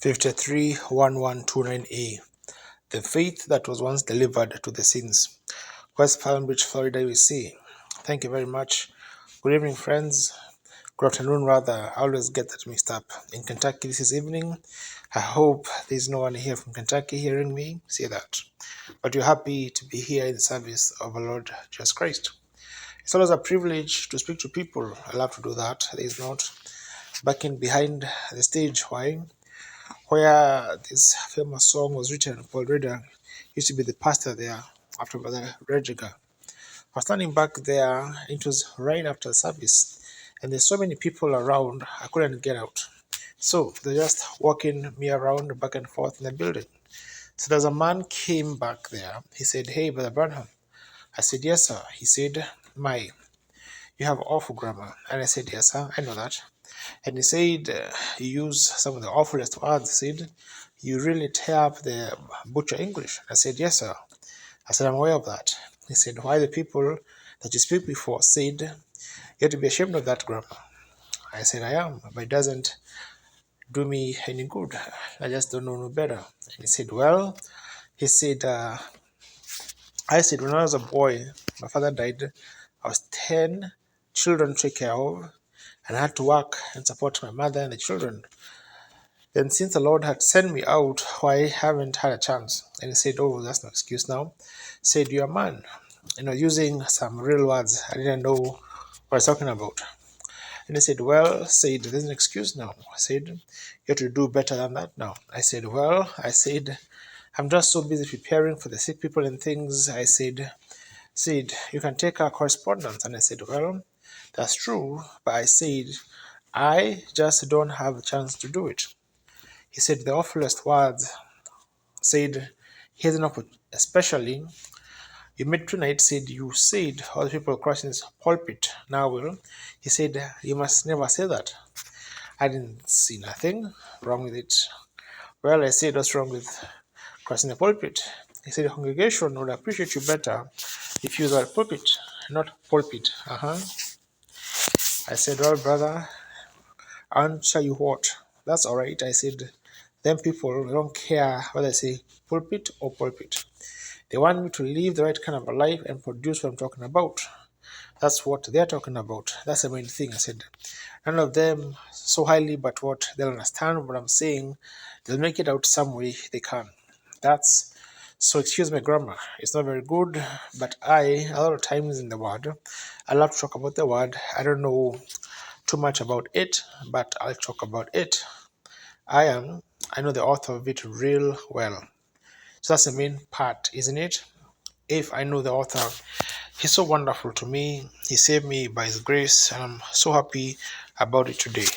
531129A. The faith that was once delivered to the saints. West Palm Beach, Florida, USA. Thank you very much. Good evening, friends. Good afternoon, rather. I always get that mixed up. In Kentucky this is evening. I hope there's no one here from Kentucky hearing me say that. But you're happy to be here in the service of our Lord Jesus Christ. It's always a privilege to speak to people. I love to do that. There's not backing behind the stage. Why? Where this famous song was written, Paul Reda used to be the pastor there after Brother Regiga. I was standing back there, it was right after the service, and there's so many people around, I couldn't get out. So they're just walking me around back and forth in the building. So there's a man came back there. He said, "Hey, Brother Branham." I said, "Yes, sir." He said, you have awful grammar." And I said, "Yes, sir, I know that." And he said, "You use some of the awfulest words." He said, "You really tear up the butcher English." I said, "Yes, sir." I said, "I'm aware of that." He said, "Why the people that you speak before said you have to be ashamed of that grammar?" I said, "I am, but it doesn't do me any good. I just don't know no better." And he said, "Well," he said, I said, "When I was a boy, my father died. I was 10 children to take care of, and I had to work and support my mother and the children. Then since the Lord had sent me out, why I haven't had a chance?" And he said, "Oh, that's no excuse now." He said, "You're a man." Using some real words. I didn't know what I was talking about. And he said, "Well," said, "there's an excuse now." I said, "You have to do better than that now." I said, "Well," I said, "I'm just so busy preparing for the sick people and things." I said, "You can take our correspondence." And I said, "Well, that's true, but," I said, "I just don't have a chance to do it." He said the awfulest words. Said, "Here's an opportunity, especially you met tonight." Said, "You said all the people crossing this pulpit now will." He said, "You must never say that." I didn't see nothing wrong with it. Well, I said, "What's wrong with crossing the pulpit?" He said, "The congregation would appreciate you better if you use the pulpit, not pulpit." I said, "Well, brother, answer you what?" "That's all right." I said, "Them people don't care whether I say pulpit or pulpit. They want me to live the right kind of a life and produce what I'm talking about. That's what they're talking about. That's the main thing." I said, "None of them so highly, but what they'll understand what I'm saying, they'll make it out some way they can. That's so excuse my grammar. It's not very good, but a lot of times in the word, I love to talk about the word. I don't know too much about it, but I'll talk about it. I know the author of it real well. So that's the main part, isn't it? If I know the author, he's so wonderful to me. He saved me by his grace, and I'm so happy about it today.